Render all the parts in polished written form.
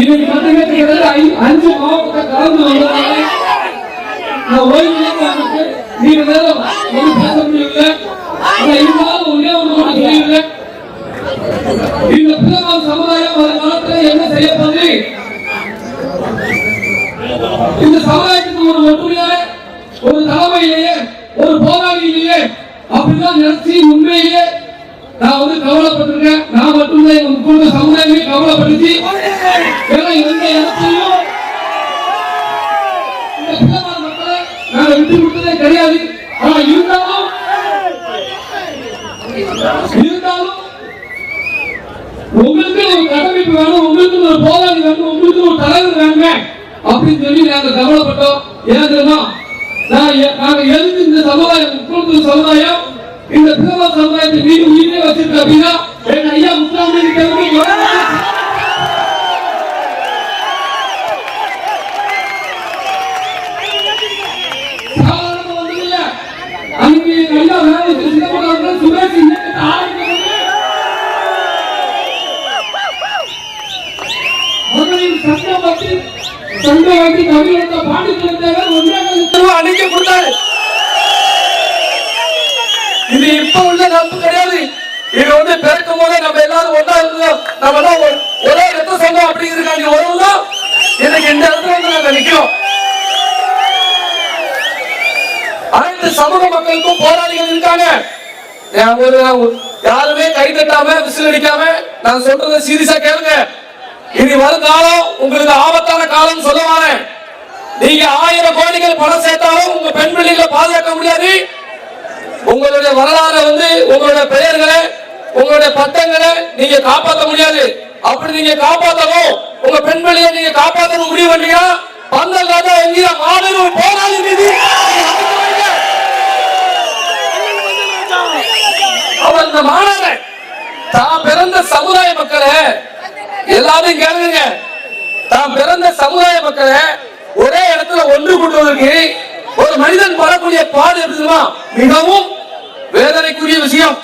இன்னைக்கு பார்த்தீங்கன்னா 5 மாவட்டத்தை கலந்து வந்ததால நான் ஓய்வு நீங்க நேரம் ஒன்றும் பேச முடியல. ஆனா இருந்தாலும் ஒன்றே ஒன்று சொல்லிடுறேன். இந்த பிள்ளைமார் சமுதாயம் வருங்காலத்தில் என்ன செய்ய போகுது? இந்த சமுதாயத்துக்கு ஒரு ஒற்றுமையான ஒரு தலைமையிலேயே ஒரு போராளியிலேயே அப்படிதான் நினைச்சு உண்மையிலேயே நான் கவலைப்பட்டிருக்கேன். நான் மட்டும்தான் எங்க முக்கிய சமுதாயமே கவலைப்படுத்தி எந்த இடத்தையும் இந்த பிள்ளைமார் மக்களை நாங்கள் விட்டு கொடுத்ததே கிடையாது. ஆனா இருந்தாலும் உங்களுக்கு ஒரு கட்டமைப்பு வேணும், உங்களுக்கு ஒரு போராளி வேணும், உங்களுக்கு ஒரு தலைவர் வேணுங்க அப்படின்னு சொல்லி நாங்கள் கவலைப்பட்டோம். ஏன்னா நாங்க எதுக்கு இந்த சமுதாயம் முக்கிய சமுதாயம் இந்த பிறவ சமுதாயத்தை மீது உயிரை வச்சிருக்க அப்படின்னா எங்க ஐயா முத்துராமலிங்க இது இப்ப உள்ள நட்பு கிடையாது. இது பிறக்கும் போதே நம்ம எல்லாரும் ஒன்னா இருந்தோம். நம்ம தான் ஒரே ரத்த சொந்தம் அப்படிங்கிறதுக்காண்டி உறவுதான் இன்னைக்கு இந்த இடத்துல நாங்க நிக்கிறோம். அனைத்து சமூக மக்களுக்கும் போராளிகள் இருக்காங்க. யாருமே கை தட்டாம விசில் அடிக்காம நான் சொல்றதை சீரியஸா கேளுங்க. இனி வருங்காலம் உங்களுக்கு ஆபத்தான காலம் சொல்லுவாங்க. நீங்க 1000 கோடிகள் பணம் சேர்த்தாலும் உங்க பெண் பிள்ளைகளை பாதுகாக்க முடியாது. உங்களுடைய வரலாறு உங்களுடைய பெயர்களை உங்களுடைய பட்டங்களை நீங்க காப்பாற்ற முடியாது. அப்படி நீங்க காப்பாற்றணும், உங்க பெண் பிள்ளையை நீங்க காப்பாற்றணும் முடிவு பண்ணீங்கன்னா பந்தல் ராஜா என்கிற மாபெரும் போராளி மீது அவர் இந்த மாணவ தான் பிறந்த சமுதாய மக்களை எல்லாத்தையும் கேளுங்க. தான் பிறந்த சமுதாய மக்களை ஒரே இடத்துல ஒன்று கொண்டுவதற்கு ஒரு மனிதன் படக்கூடிய பாடு இருக்குமா மிகவும் வேதனைக்குரிய விஷயம்.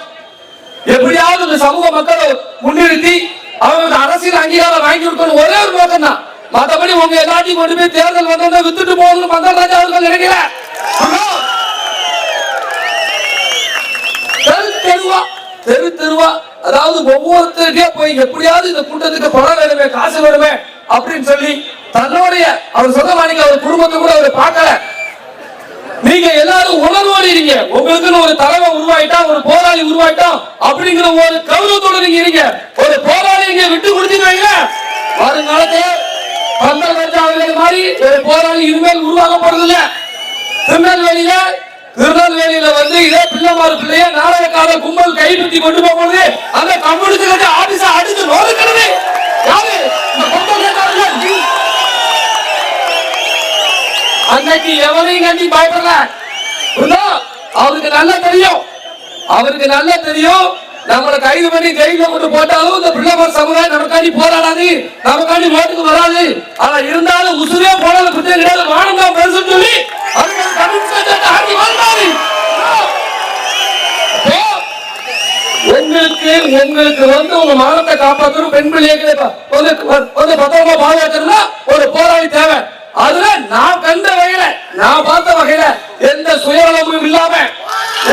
எப்படியாவது இந்த சமூக மக்களை முன்னிறுத்தி அவங்க அரசியல் அங்கீகாரம் வாங்கி கொடுக்கணும் ஒரே ஒரு நோக்கம் தான். மற்றபடி உங்க எல்லாத்தையும் கொண்டு போய் தேர்தல் வந்தா வித்துட்டு போகணும்னு பந்தல் ராஜா அவர்கள் நினைக்கல. தெரு தெருவா அதாவது ஒவ்வொருத்தருக்கே போய் எப்படியாவது இந்த கூட்டத்துக்கு பணம் வேணுமே காசு வேணுமே அப்படின்னு சொல்லி தன்னுடைய அவர் சொந்தமானிக்க அவர் குடும்பத்தை கூட அவர் பார்க்கல. நீங்க எல்லாரும் உணர்வோடு இருங்க. உங்களுக்குன்னு ஒரு தலைவர் உருவாயிட்டா ஒரு போராளி உருவாயிட்டா அப்படிங்கிற ஒரு கௌரவத்தோடு நீங்க இருங்க. ஒரு போராளி நீங்க விட்டு கொடுத்தீங்க வருங்காலத்துல பந்தல் ராஜா அவர்கள் மாதிரி ஒரு போராளி இனிமேல் உருவாக போறதில்லை. திருநெல்வேலியில இதே பிள்ளைமாறு பிள்ளைய நாடகக்கார கும்பல் கைப்பற்றி கொண்டு போகும்போது அந்த கம்யூனிஸ்ட் ஆபீஸ அடித்து நோக்கிறது யாரு? அன்னைக்கு எவனையும் கண்டி பயப்படல. அவருக்கு நல்லா தெரியும் நம்மளை கைது பண்ணி ஜெயில கொண்டு போட்டாலும் இந்த பிள்ளைமார் சமுதாயம் நமக்காண்டி போராடாது, நமக்காண்டி ஓட்டுக்கு வராது. ஆனா இருந்தாலும் உசுரே போனது பிரச்சனை கிடையாது. வானம் தான் பேச சொல்லி உங்களுக்கு உங்க மானத்தை காப்பாற்றணும், பெண் பிள்ளைகளை பத்திரமா பாதுகாக்கணும்னா ஒரு போராளி தேவை. அதுல நான் கண்ட வகையில நான் பார்த்த வகையில எந்த சுயநலமும் இல்லாம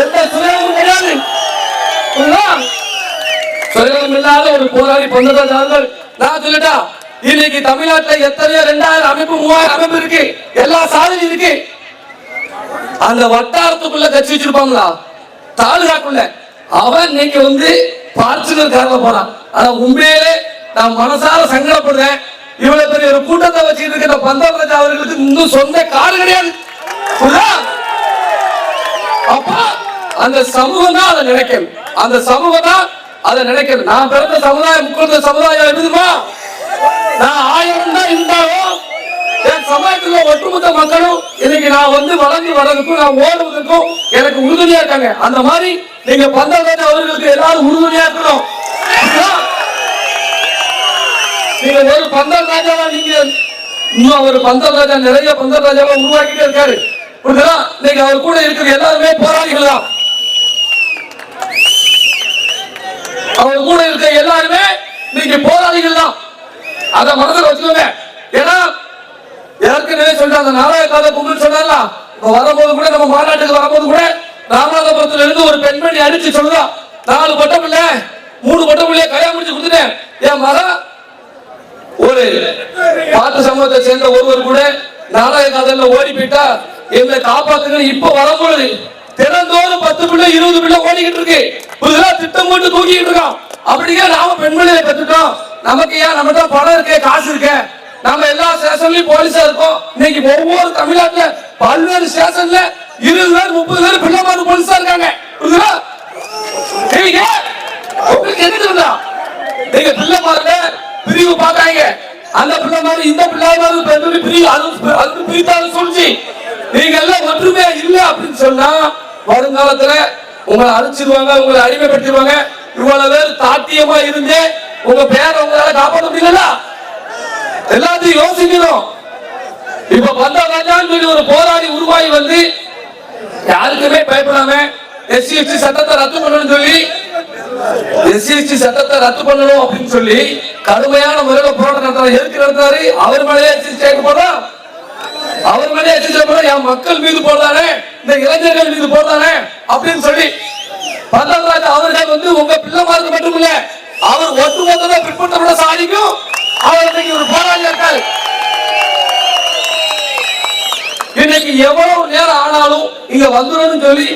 எந்த சுயநலமும் கிடையாது சுயநலம் இல்லாத ஒரு போராளி பந்தல். நான் சொல்லிட்டா இன்னைக்கு தமிழ்நாட்டில் எத்தனையோ 2000 அமைப்பு 3000 அமைப்பு இருக்கு, எல்லா சாதனையும் இருக்கு. அந்த வட்டாரத்துக்குள்ள கட்சி வச்சிருப்பாங்களா தாலுகாக்குள்ள அவன் இன்னைக்கு பார்ச்சுனர் காரண போறான். ஆனா உண்மையிலே நான் மனசார சங்கடப்படுறேன். இவ்வளவு பெரிய ஒரு கூட்டத்தை வச்சுட்டு இருக்கிற பந்தல் ராஜா அவர்களுக்கு இன்னும் சொந்த காடு கிடையாது. அப்ப அந்த சமூகம் தான் அதை நினைக்கணும். அந்த சமூகம் தான் அதை நினைக்கணும். நான் பிறந்த சமுதாயம் முக்கிய சமுதாயம் இருக்குதுமா. நான் 1000 தான் இருந்தாலும் என் சமூகத்துல ஒட்டுமொத்த மக்களும் இன்னைக்கு நான் வளர்ந்து வர்றதுக்கும் நான் ஓடுவதற்கும் எனக்கு உறுதுணையா இருக்காங்க. அந்த மாதிரி நீங்க பந்தல் ராஜா அவர்களுக்கு எல்லாரும் உறுதுணையா இருக்கணும். நீங்க ஒரு பந்தல் ராஜாவா நீங்க இன்னும் ஒரு பந்தல் ராஜா நிறைய பந்தல் ராஜாவா உருவாக்கிட்டே இருக்காரு. இன்னைக்கு அவர் கூட இருக்கிற எல்லாருமே போராளிகள் தான். அவர் கூட இருக்க எல்லாருமே நீங்க போராளிகள் தான். அத மனதில் வச்சுக்கோங்க. ஏன்னா ஏற்கனவே சொல்றாங்க நாலாயிரம் கால கும்பல் சொன்னால வரும்போது கூட நம்ம மாநாட்டுக்கு வரும்போது கூட ராமநாதபுரத்துல இருந்து ஒரு பெண்மணி அடிச்சு சொல்லுதா 4 பட்டம் இல்ல 3 பட்டம் இல்ல கல்யாணம் முடிச்சு கொடுத்துட்டேன். என் மகன் ஒரு பாட்டு சமூகத்தை சேர்ந்த ஒருவர் கூட நாலாயிரம் காதல்ல ஓடி போயிட்டா எங்களை காப்பாத்துங்க. இப்ப வரும்போது தினந்தோறும் 10 பிள்ளை 20 பிள்ளை ஓடிக்கிட்டு இருக்கு. புதுசா திட்டம் போட்டு தூக்கிட்டு இருக்கோம். அப்படியே நாம பெண்மணியை பெற்றுட்டோம். நமக்கு ஏன் நம்ம தான் பணம் இருக்கே காசு இருக்க நம்ம எல்லா ஸ்டேஷன்லயும் போலீஸா இருக்கோம். இன்னைக்கு ஒவ்வொரு தமிழ்நாட்டுல பல்வேறு ஸ்டேஷன்ல 20 பேர் 30 பேர் பிள்ளைமாரு போலீஸா இருக்காங்க. புரியுதா? நீங்க பிள்ளைமாருல பிரிவு பார்த்தாங்க. அந்த பிள்ளைமாரு இந்த பிள்ளைமாரு பிரிவு அது பிரித்தாலும் சொல்லிச்சு. நீங்க எல்லாம் ஒற்றுமையா இல்ல அப்படின்னு சொன்னா வருங்காலத்துல உங்களை அழிச்சிருவாங்க, உங்களை அடிமைப்படுத்திடுவாங்க. இவ்வளவு பேர் தாத்தியமா இருந்து உங்க பேரை உங்களால காப்பாற்ற முடியல. எல்லாத்தையும் யோசிக்கணும். இப்ப பந்தாராஜான்னு சொல்லி ஒரு போராடி உருவாகி வந்து யாருக்குமே பயப்படாம எஸ்சி சட்டத்தை ரத்து பண்ணணும் சொல்லி எஸ்சி சட்டத்தை ரத்து பண்ணணும் அப்படின்னு சொல்லி கடுமையான முறையில் போராட்டம் நடத்தாரு. எதுக்கு நடத்தாரு? அவர் மேலே எஸ்சி சேர்க்க போறோம், அவர் மேலே எஸ்சி சேர்க்க போறோம், என் மக்கள் மீது போடுறானே, இந்த இளைஞர்கள் மீது போடுறானே அப்படின்னு சொல்லி பந்தாராஜா அவர்கள் வந்து உங்க பிள்ளைமாருக்கு மட்டும் இல்ல அவர் ஒட்டுமொத்த பிற்பட்ட சாதிக்கும் அவர் ஒரு போராளி இருக்காரு. இன்னைக்கு எவ்வளவு நேரம் ஆனாலும் இங்க வந்துடும் சொல்லி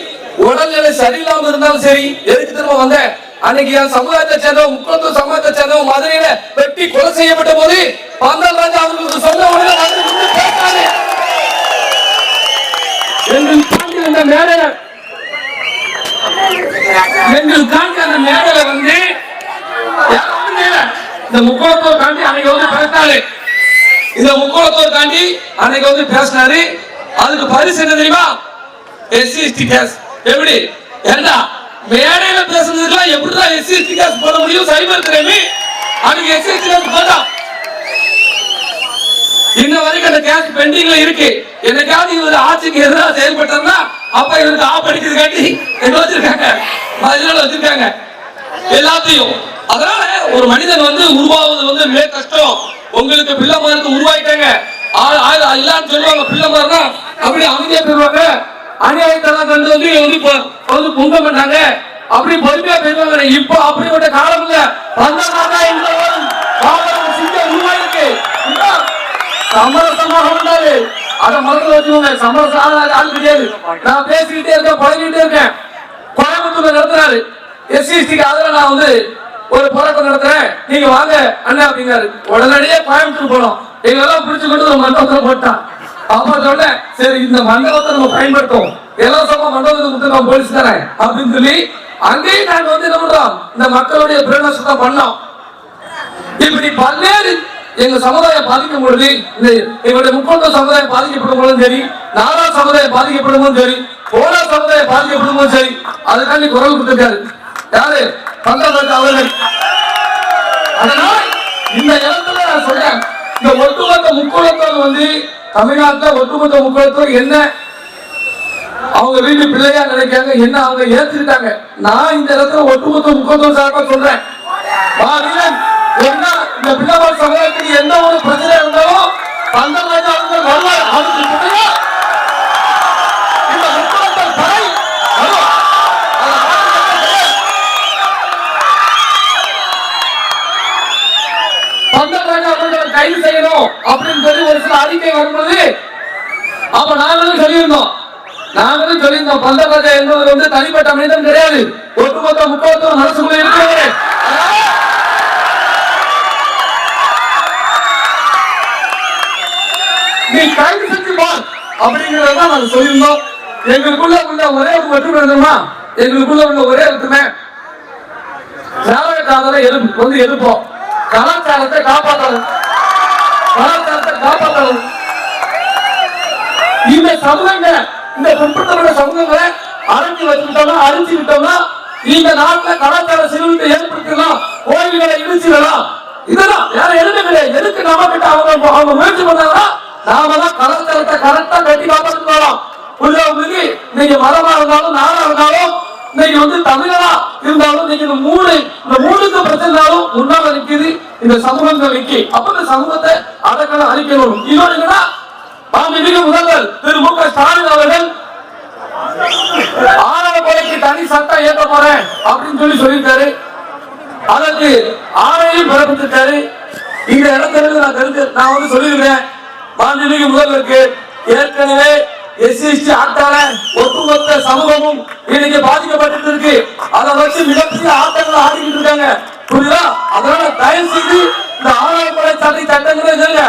உடல்நிலை சரியில்லாம இருந்தாலும் சரி எதுக்கு திரும்ப வந்த அன்னைக்கு என் சமுதாயத்தை சேர்ந்தவங்க முக்கியத்துவ சமுதாயத்தை சேர்ந்தவங்க மதுரையில வெட்டி கொலை செய்யப்பட்ட போது பந்தல் ராஜா அவர்களுக்கு சொன்ன உடனே பேசினாரு. எங்கள் தாண்டி அந்த மேடையில அந்த மேடையில வந்து இந்த முக்கோணத்தோர் தாண்டி அன்னைக்கு வந்து பேசினாரு. இந்த முக்கோணத்தோர் தாண்டி அன்னைக்கு வந்து பேசினாரு. அதுக்கு பரிசு என்ன தெரியுமா? SC case. எப்படி ஏண்டா மேடையில பேசுறதுக்குலாம் எப்படிதான் எஸ்சி கேஸ் போட முடியும்? சைபர் கிரைம் அன்னைக்கு எஸ்சி கேஸ் போட்டா இன்ன வரைக்கும் அந்த கேஸ் பெண்டிங்ல இருக்கு. என்னைக்காவது இவர் ஆட்சிக்கு எதிராக செயல்பட்டார்னா அப்ப இவருக்கு ஆப்படிக்கிறது காட்டி என்ன வச்சிருக்காங்க, பதினால வச்சிருக்காங்க எல்லாத்தையும். அதனால ஒரு மனிதன் வந்து உருவாவது வந்து மிக கஷ்டம். உங்களுக்கு பிள்ளைமாருக்கு உருவாயிட்டாங்க இல்லான்னு சொல்லுவாங்க. பிள்ளைமாருனா அப்படி அமைதியா போயிருவாங்க. அநியாயத்தெல்லாம் கண்டு வந்து பொங்க பண்ணாங்க. அப்படி பொறுமையா போயிருவாங்க. இப்போ அப்படிப்பட்ட காலம் இல்ல. உருவாயிருக்கு சமரசமாக வந்தாரு. அதை மனதில் வச்சுக்கோங்க. சமரசம் ஆள் கிடையாது. நான் பேசிக்கிட்டே இருக்கேன், பழகிட்டே இருக்கேன். கோயம்புத்தூர்ல நடத்துறாரு எஸ்சிக்கு. அதுல நான் வந்து ஒரு போராட்டம் நடத்துறேன், நீங்க வாங்க அண்ணா அப்படிங்கிறாரு. உடனடியே கோயம்புத்தூர் போனோம். எங்க எல்லாம் பிடிச்சு கொண்டு ஒரு மண்டபத்துல போட்டான். அப்ப சொன்னேன், சரி இந்த மண்டபத்தை நம்ம பயன்படுத்தும், இலவசமா மண்டபத்தை கொடுத்துருக்கோம் போலீஸ் தரேன் அப்படின்னு சொல்லி அங்கேயும் நாங்க வந்து என்ன பண்றோம், இந்த மக்களுடைய பிரேரணை பண்ணோம். இப்படி பல்வேறு எங்க சமுதாயம் பாதிக்கும் பொழுது, எங்களுடைய முக்கோண சமுதாயம் பாதிக்கப்படும் பொழுதும் சரி, நாடா சமுதாயம் பாதிக்கப்படும் போதும் சரி, போரா சமுதாயம் பாதிக்கப்படும் போதும் சரி, அதுக்காண்டி குரல் கொடுத்திருக்காரு யாரு? பந்தராஜா அவர்கள். அதனால் இந்த இடத்துல நான் சொல்றேன், இந்த ஒட்டுமொத்த முக்கோணத்தோர் வந்து தமிழ்நாட்டில் ஒட்டுமொத்த முக்கோணத்தோர் என்ன அவங்க வீட்டு பிள்ளையா நினைக்காங்க, என்ன அவங்க ஏத்துக்கிட்டாங்க. நான் இந்த இடத்துல ஒட்டுமொத்த முக்கோணத்தோர் சார்பா சொல்றேன், இந்த பிள்ளைமார் சமுதாயத்துக்கு எந்த ஒரு பிரச்சனை இருந்தாலும் பந்தராஜா அவர்கள் வருவார். அதுக்கு இந்த முக்கோணத்தோர் படை பந்தராஜா அவர்கள் கைது செய்யணும் அப்படின்னு சொல்லி ஒரு சில அறிக்கை வரும்போது அப்ப நாங்களும் சொல்லியிருந்தோம் பந்தராஜா என்பவர் வந்து தனிப்பட்ட மனிதன் கிடையாது, ஒட்டுமொத்த முக்கோணத்தோர் மனசுக்குள்ள இருக்கிறவர். நீ கைது செஞ்சு பார் அப்படிங்கறத நாங்க சொல்லியிருந்தோம். எங்களுக்குள்ள உள்ள ஒரே ஒரு ஒற்றுமை இருந்தோமா, எங்களுக்குள்ள உள்ள ஒரே ஒற்றுமை காதலை எதிர்ப்போம், கலாச்சாரத்தை காப்பாற்றணும். இந்த சமூகங்களை, இந்த பிற்படுத்தப்பட்ட சமூகங்களை அழிச்சு விட்டோம்னா இந்த நாட்டில் கலாச்சார சிறுவத்தை ஏற்படுத்தலாம், கோயில்களை இடிச்சிடலாம். இதெல்லாம் வேற எதுவுமே கிடையாது. எதுக்கு நாம கிட்ட அவங்க முயற்சி பண்ணாங்கன்னா நாம தான் கலாச்சாரத்தை கரெக்டா கட்டி காப்பாற்றிட்டு வரலாம். உள்ளவங்களுக்கு நீங்க மதமா இருந்தாலும் நாடா இருந்தாலும் நீங்க வந்து தமிழனா இருந்தாலும் நீங்க இந்த மூணுக்கு பிரச்சனைனாலும் முன்னால நிற்குது இந்த சமூகங்கள் நிக்கி. அப்ப இந்த சமூகத்தை அடக்கணும் அழிக்கணும். இன்னொன்னு மாண்புமிகு முதல்வர் திரு மு க ஸ்டாலின் அவர்கள் ஆணவ கொலைக்கு தனி சட்டம் ஏற்ற போறேன் அப்படின்னு சொல்லியிருக்காரு. அதற்கு ஆணையும் பிறப்பித்திருக்காரு. இந்த இடத்துல நான் சொல்லியிருக்கேன் மாண்புமிகு முதல்வருக்கு, ஏற்கனவே SC/ST ஆட்டால ஒட்டுமொத்த சமூகமும் இன்னைக்கு பாதிக்கப்பட்டு இருக்கு. அதை வச்சு மிகப்பெரிய ஆட்டங்களை ஆடிக்கிட்டு இருக்காங்க. புரியுதா? அதனால தயவு செய்து இந்த ஆணவ கொலை சட்டங்களை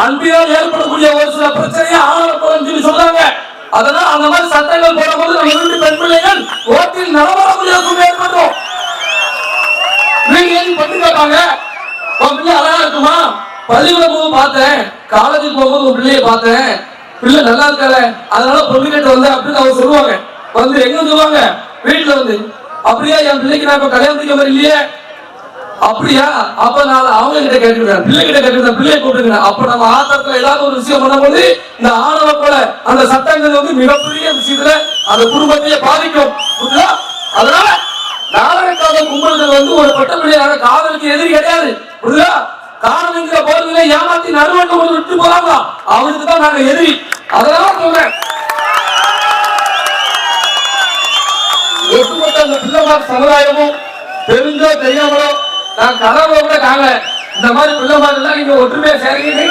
அன்பினால் ஏற்படக்கூடிய ஒரு சில பிரச்சனையை ஆணவ கொலை சொல்றாங்க. அதனால அந்த மாதிரி சட்டங்கள் போடும்போது நம்ம வீட்டு பெண் பிள்ளைகள் ஓட்டில் நடமாட முடியாத ஏற்படும். நீங்க ஏன் பண்ணி கேட்பாங்க, உன் பிள்ளை அழகா இருக்குமா? பள்ளிக்கூடம் போது பார்த்தேன், காலேஜுக்கு போகும்போது உன் பிள்ளைய பார்த்தேன், பிள்ளை நல்லா இருக்கால, அதனால பொண்ணு கேட்டு வந்த அப்படின்னு அவங்க சொல்லுவாங்க. வந்து எங்க சொல்லுவாங்க? வீட்டுல வந்து. அப்படியா என் பிள்ளைக்கு நான் இப்ப கல்யாணம் முடிக்க மாதிரி இல்லையே? அப்படியா? அப்ப நான் அவங்க கிட்ட கேட்டுக்கிறேன், பிள்ளை கிட்ட கேட்டுக்கிறேன், பிள்ளைய கூப்பிட்டுக்கிறேன். அப்ப நம்ம ஆத்திரத்துல ஏதாவது ஒரு விஷயம் பண்ணும்போது இந்த ஆணவ கொலை அந்த சட்டங்கள் வந்து மிகப்பெரிய விஷயத்துல அந்த குடும்பத்தையே பாதிக்கும். அதனால நாடக காதல் கும்பல்கள் வந்து ஒரு பட்டப்படியான காதலுக்கு எதிரி கிடையாது. புரியுதா? காரணங்கிற போறதுல ஏமாத்தி நடுவட்டம் விட்டு போறாங்க, அவனுக்கு தான் நாங்க எதிரி. அதனால சொல்றேன், ஒட்டுமொத்த அந்த பிள்ளைமார் சமுதாயமும் தெரிஞ்சோ தெரியாமலோ நான் கனவுல கூட காணல. இந்த மாதிரி பிள்ளைமார் எல்லாம் நீங்க ஒற்றுமையா சேர்ந்து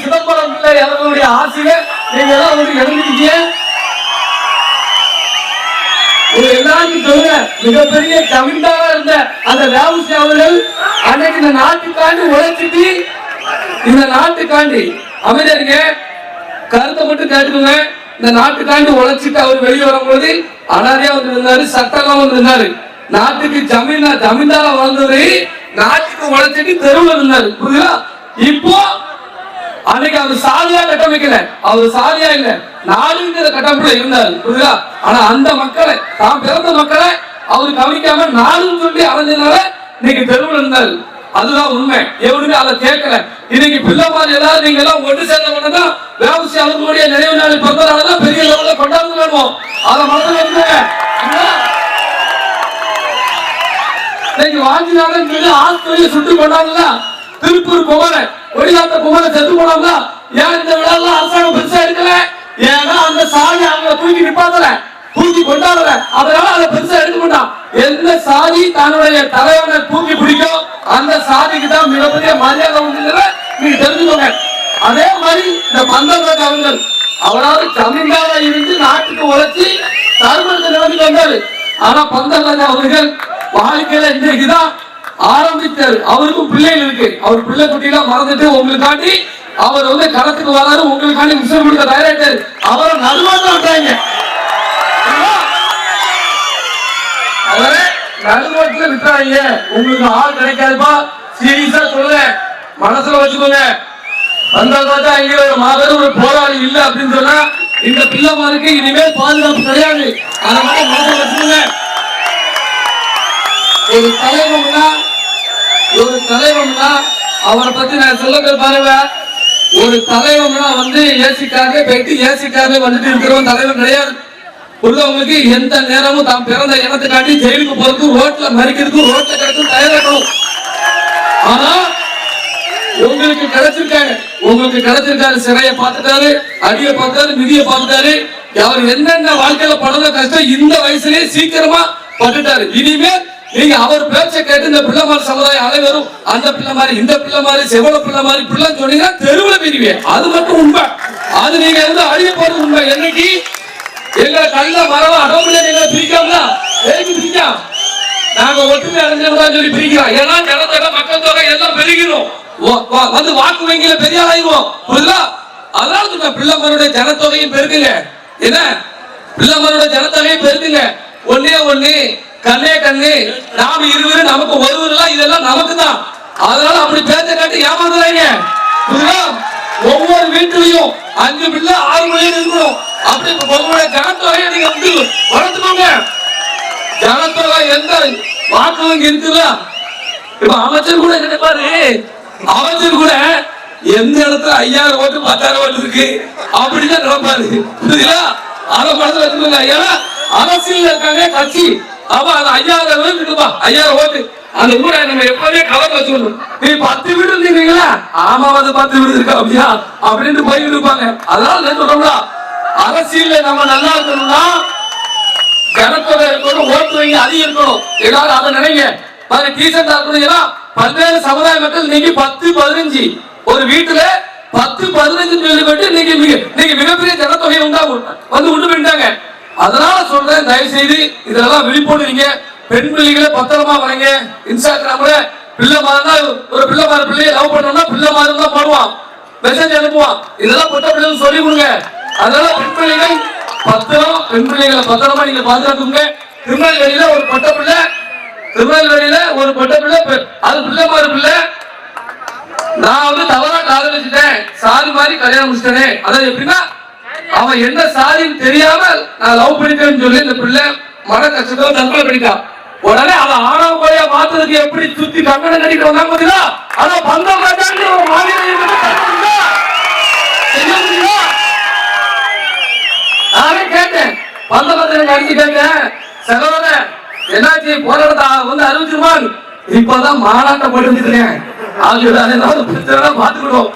சிதம்பரம் பிள்ளை அவர்களுடைய ஆசையில நீங்க எல்லாம் உங்களுக்கு எழுதிருக்கீங்க. எல்லாருக்கும் சொல்லுங்க, மிகப்பெரிய ஜமீன்தாரா இருந்த அந்த வேவுசி அவர்கள் அன்னைக்கு இந்த நாட்டுக்காண்டி உழைச்சிட்டு, இந்த நாட்டுக்காண்டி அமைதியா கருத்தை மட்டும் கேட்டுக்கோங்க, இந்த நாட்டுக்காண்டி உழைச்சிட்டு அவர் வெளியே வரும்போது அனாதையா வந்து இருந்தாரு, சட்டம் வந்து இருந்தாரு. நாட்டுக்கு ஜமீன்தாரா வாழ்ந்தவரு நாட்டுக்கு உழைச்சிட்டு தெருவில் இருந்தாரு. புரியுதா? இப்போ அன்னைக்கு அவர் சாதியா கட்டமைக்கல, அவர் சாதியா இல்ல, நாடுங்கிற கட்டமைப்புல இருந்தாரு. புரியுதா? ஆனா அந்த மக்களை, தான் பிறந்த மக்களை அவரு கவனிக்காம நாடுன்னு சொல்லி அலைஞ்சதுனால இன்னைக்கு தெருவில் இருந்தாரு. அதுதான் உண்மை. எவனுமே அதை கேட்கல. இன்னைக்கு பிள்ளை மாதிரி ஏதாவது நீங்க எல்லாம் ஒன்று சேர்ந்த உடனே வேவுசி அவர்களுடைய நினைவு நாள் பிறந்தனாலதான் பெரிய லெவல்ல கொண்டாந்து வேணும். அதை மனதில் இருந்தாங்க. இன்னைக்கு வாங்கினாலும் சொல்லி ஆஸ்திரேலியா சுட்டு கொண்டாடுல, திருப்பூர் குமரன் ஒடியாத்த குமரன் செத்து போனாங்க. ஏன் இந்த விழா அரசாங்கம் பெருசா எடுக்கல? ஏன்னா அந்த சாதி அவங்க தூக்கி நிப்பாதல, தூக்கி கொண்டாடல. அதனால அதை பெருசா எடுக்க மாட்டான். எந்த சாதி தன்னுடைய தலைவனை தூக்கி பிடிக்கும் அந்த சாதிக்கு தான் மிகப்பெரிய மரியாதை உண்டு. நீங்க தெரிஞ்சுக்கோங்க. அதே மாதிரி இந்த பந்தல்ராஜ் அவர்கள், அவரால் ஜமீன்தாரா இருந்து நாட்டுக்கு உழைச்சி தர்மத்தை நிலைமைக்கு வந்தாரு. ஆனா பந்தல்ராஜ் அவர்கள் வாழ்க்கையில இன்னைக்குதான் ஆரம்பித்தாரு. அவருக்கும் பிள்ளைகள் இருக்கு. அவர் பிள்ளை குட்டியெல்லாம் மறந்துட்டு உங்களுக்காண்டி அவர் வந்து களத்துக்கு வராரு, உங்களுக்காண்டி விஷயம் கொடுக்க தயாரிட்டாரு. அவரை நடுவாங்க அவரை நடுவோட்டுல விட்டுறாங்க. உங்களுக்கு ஆள் கிடைக்காதுப்பா. சீரியஸா சொல்ல மனசுல வச்சுக்கோங்க. பந்தல்ராஜா இங்க ஒரு மாபெரும் ஒரு போராளி இல்ல அப்படின்னு சொன்னா இந்த பிள்ளைமாருக்கு இனிமேல் பாதுகாப்பு கிடையாது. அதை மட்டும் மனசுல வச்சுக்கோங்க. ஒரு தலைவன்னா அவரை பத்தி நான் சொல்ல பாருங்க. ஒரு தலைவன்னா வந்து ஏசிக்காக போயிட்டு ஏசிக்காக வந்துட்டு இருக்கிறவன் தலைவன் கிடையாது. உள்ளவங்களுக்கு எந்த நேரமும் தான் பிறந்த இனத்துக்காண்டி ஜெயிலுக்கு போறதுக்கு, ரோட்ல மறிக்கிறதுக்கு, ரோட்ல கிடக்கும் தயாராகணும். ஆனா உங்களுக்கு கிடைச்சிருக்காங்க, உங்களுக்கு கிடைச்சிருக்காரு. சிறையை பார்த்துட்டாரு, அடியை பார்த்தாரு, மிதியை பார்த்துட்டாரு. அவர் என்னென்ன வாழ்க்கையில படுற கஷ்டம் இந்த வயசுலயே சீக்கிரமா பட்டுட்டாரு. இனிமேல் நீங்க அவர் பேச்சை கேட்டு இந்த பிள்ளைமாரி சமுதாயம் அனைவரும் அந்த பிள்ளை மாதிரி, இந்த பிள்ளை மாதிரி, செவல பிள்ளை மாதிரி பிள்ளை சொன்னீங்கன்னா தெருவில் பிரிவே. அது மட்டும் உண்மை. அது நீங்க வந்து அழிய போறது உண்மை. என்னைக்கு எங்களை கல்ல மரம் அடவுல எங்களை பிரிக்காம பிரிக்கலாம். நாங்க ஒற்றுமை அடைஞ்சா சொல்லி பிரிக்கிறோம். ஏன்னா ஜனத்தொகை மக்கள் தொகை எல்லாம் பெருகிறோம், வந்து வாக்கு வங்கியில பெரிய ஆயிடுவோம். புரியுதா? அதனால பிள்ளைமாருடைய ஜனத்தொகையும் பெருக்குங்க. என்ன பிள்ளைமாருடைய ஜனத்தொகையும் பெருக்குங்க. ஒன்னே ஒண்ணு கண்ணே கண்ணு, நாம இருவரு நமக்கு ஒருவரெல்லாம் இதெல்லாம் நமக்கு தான். அதனால அப்படி பேச்ச காட்டி ஏமாந்துறாங்க. ஒவ்வொரு வீட்டிலையும் 5 பிள்ளை 6 பிள்ளை இருக்கணும். அப்படி உங்களுடைய ஜனத்தொகையை நீங்க வந்து வளர்த்துக்கோங்க. ஜனத்தொகை எந்த வாக்கு வங்கி இருக்குல்ல, இப்ப அமைச்சர் கூட நினைப்பாரு, அமைச்சர் கூட எந்த இடத்துல 5000 ஓட்டு 10,000 ஓட்டு இருக்கு அப்படின்னு நினைப்பாரு. புரியுதா? அதை மனசுல வச்சுக்கோங்க. ஏன்னா அரசியல் இருக்காங்க கட்சி, அப்ப அது 5000 ஓட்டு இருக்குப்பா, 5000 ஓட்டு. அந்த ஊரை நம்ம எப்பவுமே கவர்ல வச்சுக்கணும். நீ 10 வீடு இருந்தீங்களா, ஆமா அது 10 வீடு இருக்கா அப்படியா அப்படின்னு போய் இருப்பாங்க. அதனால சொல்றோம்ல, அரசியல்ல நம்ம நல்லா இருக்கணும்னா ஜனத்தொகை இருக்கணும், ஓட்டு வங்கி அதிகம் இருக்கணும். எல்லாரும் அதை நினைங்க. டீசெண்டா இருக்கணும். பல்வேறு சமுதாய மக்கள் நீங்க 10, 15 ஒரு வீட்டுல 10, 15 சொல்லிட்டு நீங்க மிகப்பெரிய ஜனத்தொகை உண்டாகும் வந்து உண்டு பண்ணிட்டாங்க. அதனால சொல்றேன், தயவு செய்து இதெல்லாம் விழிப்புணர்வு. பெண் பிள்ளைகளை பத்திரமா வரைங்க. இன்ஸ்டாகிராம்ல பிள்ளை மாதிரி ஒரு பிள்ளை மாதிரி பிள்ளையை லவ் பண்ணோம்னா பிள்ளை மாதிரி தான் போடுவான், மெசேஜ் அனுப்புவான். இதெல்லாம் பொட்ட பிள்ளைகள் சொல்லி கொடுங்க. அதனால பெண் பிள்ளைகள் பத்திரம், பெண் பிள்ளைகளை பத்திரமா நீங்க பாதுகாத்துங்க. திருநெல்வேலியில ஒரு பொட்ட பிள்ளை, திருநெல்வேலியில ஒரு பொட்ட பிள்ளை, அது பிள்ளை மாதிரி பிள்ளை. நான் வந்து தவறா காதலிச்சுட்டேன், சாதி மாதிரி கல்யாணம் முடிச்சிட்டேனே. அதாவது எப்படின்னா, அவன் என்ன சாதின்னு தெரியாம நான் லவ் பண்ணிட்டேன்னு சொல்லி இந்த பிள்ளை மன கஷ்டத்தோட தற்கொலை பண்ணிட்டான். உடனே அவன் ஆணவ கொலையா மாத்துறதுக்கு எப்படி சுத்தி கங்கணம் கட்டிட்டு வந்தாங்க பாத்தீங்களா? ஆனா பந்தம் காட்டாங்க ஒரு மாநில நானே கேட்டேன், பந்தம் அடிச்சு கேட்டேன், சகோதர என்னாச்சு போராட்டத்தை வந்து அறிவிச்சிருவான். இப்பதான் மாநாட்டம் போட்டு வந்துருக்கேன். பிரச்சனை பாத்துக்கிடுவோம்.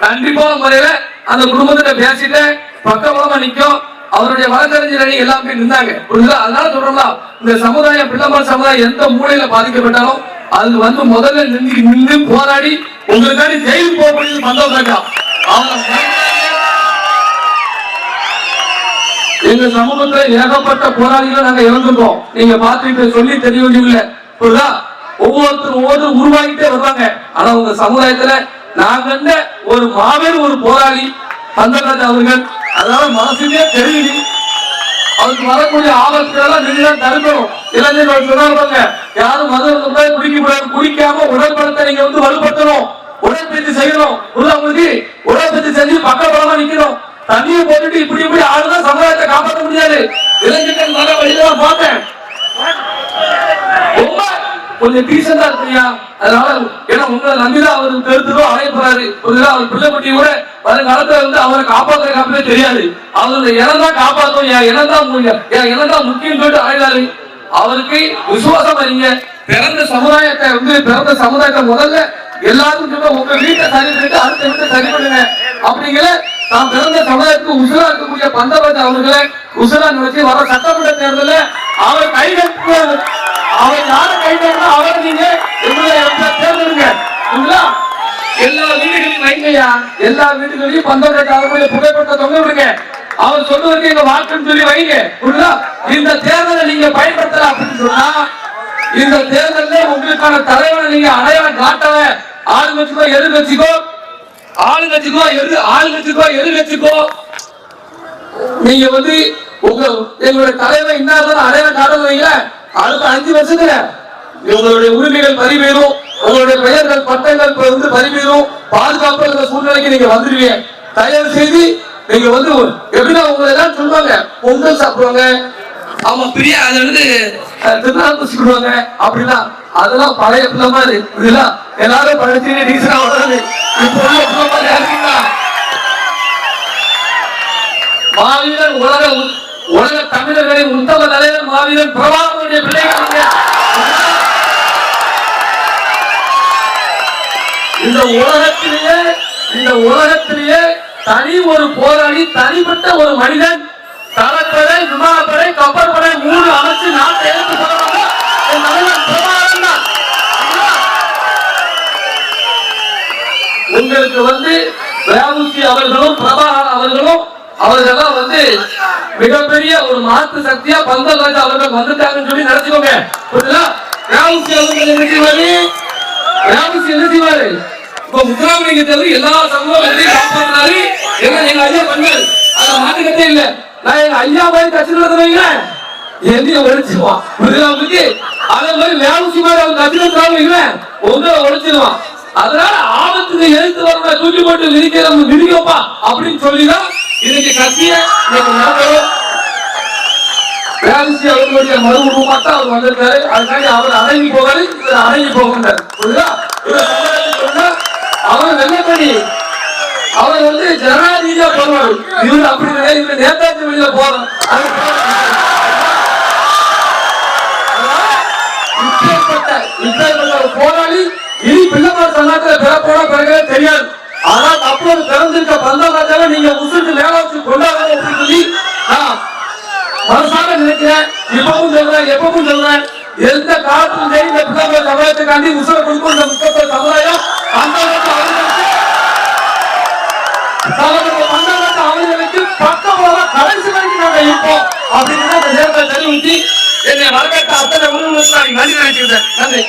கண்டிப்பா முறையில அந்த குடும்பத்திட்ட பேசிட்டு பக்கபலமா நிக்கும். அவருடைய வழக்கறிஞர் அணி எல்லாமே நின்றாங்க. அதனால சொல்றோம்ல, இந்த சமுதாயம், பிள்ளைமார் சமுதாயம் எந்த மூலையில பாதிக்கப்பட்டாலும் அது வந்து முதல்ல நின்று போராடி உங்களுக்காண்டி ஜெயிலுக்கு போக முடியுது. பந்தம் எங்க சமூகத்துல ஏகப்பட்ட போராளிகளை நாங்க இழந்துட்டோம். நீங்க பார்த்து சொல்லி தெரிய வேண்டியதில்லை. ஒவ்வொருத்தரும் ஒவ்வொரு உருவாகிட்டே வருவாங்க. ஆனா உங்க சமுதாயத்துல நாங்க ஒரு மாபெரும் ஒரு போராளி பந்தராஜ் அவர்கள். அதனால மனசுலயே தெரியுது, அவருக்கு வரக்கூடிய ஆபத்துகள் நீங்க தடுக்கணும். இளைஞர்கள் சொன்னாங்க, யாரும் மதம் குடிக்க கூடாது, குடிக்காம உடற்படத்தை நீங்க வந்து வலுப்படுத்தணும், உடற்பயிற்சி செய்யணும். உங்களுக்கு உடற்பயிற்சி செஞ்சு பக்கபலமா நிக்கணும். தண்ணியை போட்டுட்டு இப்படி இப்படி ஆளுதான் சமுதாயத்தை காப்பாற்ற முடியாது. இளைஞர்கள் நல்ல வழிதான் பார்த்தேன், ரொம்ப கொஞ்சம் டீசெண்டா இருக்கியா. அதனால ஏன்னா உங்களை நம்பிதான் அவர் தெருத்துக்கும் அலைய போறாரு. அவர் பிள்ளை குட்டி கூட வருங்காலத்துல வந்து அவரை காப்பாற்ற தெரியாது. அவருடைய இனம்தான் காப்பாற்றும், என் இனம்தான் முக்கியம் சொல்லிட்டு அலைகிறாரு. அவருக்கு விசுவாசம் அறிங்க. பிறந்த சமுதாயத்தை முதல்ல எல்லாருக்கும் சொல்ல, உங்க வீட்டை சரி பண்ணிட்டு அடுத்த வீட்டை சரி பண்ணுங்க. அப்படிங்கிற நாம் பிறந்த சமுதாயத்துக்கு உசுரா இருக்கக்கூடிய பந்தராஜ் அவர்களை உசுரா நினைச்சு வர சட்டமன்ற தேர்தலில் அவர் கைது, அவர் யார கைது அவர் நீங்க தேர்ந்தெடுங்க. எல்லா வீடுகளையும் வைங்கய்யா, எல்லா வீடுகளையும் பந்தராஜ் அவர்களுடைய புகைப்படத்தை தொங்க விடுங்க. அவர் சொல்லுவதற்கு எங்க வாக்குன்னு சொல்லி வைங்க. இந்த தேர்தலை நீங்க பயன்படுத்தல அப்படின்னு சொன்னா, இந்த தேர்தலில் உங்களுக்கான தலைவனை நீங்க அடையாளம் காட்டல. ஆளுங்கட்சிக்கோ எதிர்கட்சிக்கோ, ஆளுங்கட்சிக்கோ எதிர்கட்சிக்கோ நீங்க வந்து உங்க எங்களுடைய தலைவர் இன்னாதான் அடையாளம் காட்டுவீங்க. அடுத்த 5 வருஷத்துல உங்களுடைய உரிமைகள் பறிபேறும், உங்களுடைய பெயர்கள் பட்டங்கள் வந்து பறிபேறும், பாதுகாப்பு சூழ்நிலைக்கு நீங்க வந்துருவீங்க. தயவு செய்து நீங்க வந்து எப்படின்னா உங்களை எல்லாம் சொல்லுவாங்க, பொங்கல் சாப்பிடுவாங்க, அவங்க பிரியா அதை வந்து திருநாள் சொல்லுவாங்க அப்படின்னா, அதெல்லாம் பழைய பிள்ளை மாதிரி இதெல்லாம் எல்லாரும் படிச்சு டீசனா வளருது. மாவீரன் உலக தமிழர்களின் உத்தம தலைவர் மாவீரன் பிரபாகரனுடைய பிள்ளைகள். இந்த உலகத்திலேயே தனி ஒரு போராளி, தனிப்பட்ட ஒரு மனிதன், தளப்படை, விமானப்படை, கப்பற்படை 3 அமைச்சு நாட்டை எடுத்து போறாங்க. உங்களுக்கு வந்து ராவுசி அவர்களும் பிரபாகரன் அவர்களும் அவர்களெல்லாம் வந்து மிகப்பெரிய ஒரு மாற்று சக்தியா பந்தராஜ் அவர்கள் வந்துட்டாங்கன்னு சொல்லி நினைச்சுக்கோங்க. ராவுசி அவர்கள் என்ன செய்வாரு? ராவுசி என்ன செய்வாரு? இப்ப முத்துராமலிங்க தேவர் எல்லா சமூகத்தையும் காப்பாற்றினாரு. எங்க ஐயா பண்ணாரு, அதை மாட்டுக்கட்டே இல்ல. நான் எங்க ஐயா மாதிரி கட்சியில வைங்களேன், எதையும் ஒழிச்சிருவான். அதே மாதிரி ராவுசி மாதிரி அவங்க கட்சியில வைங்களேன், உங்களை ஒழிச்சிருவான். அதனால ஆபத்துக்கு எழுத்து வர தூக்கி போட்டு விதிக்கப்பா அப்படின்னு சொல்லிதான் இன்னைக்கு கட்சிய அவர்களுடைய மறுபடியும் அவர் வந்திருக்காரு. அதுக்காண்டி அவர் அடங்கி போகாது, அடங்கி போகின்றார். அவர் வெள்ளப்படி அவர் வந்து ஜனநாயகா போறாரு. இவரு அப்படி கிடையாது, இவரு நேதாஜி வழியில போறோம். இப்பேற்பட்ட போராளி இனி பிள்ளைமார் சன்னாத்துல பிறப்போட பிறகு தெரியாது. ஆனால் அப்போது பிறந்திருக்க பந்தராஜாவை நீங்க உசுருக்கு மேல வச்சு கொண்டாடணும் அப்படின்னு சொல்லி நான் மனசாக நினைக்கிறேன். இப்பவும் சொல்றேன், எப்பவும் சொல்றேன், எந்த காலத்திலும் சரி இந்த பிள்ளைமார் சமுதாயத்துக்காண்டி உசுரை கொடுக்கும் இந்த முக்கிய சமுதாயம் அவர்களுக்கு பக்கமாக கடைசி வரைக்கும் நாங்க இருப்போம் அப்படின்னு இந்த நேரத்தை தெரிவித்து என்னை வரவேற்ற அத்தனை உறவுகளுக்கு நான் நன்றி நினைக்கிறேன். நன்றி.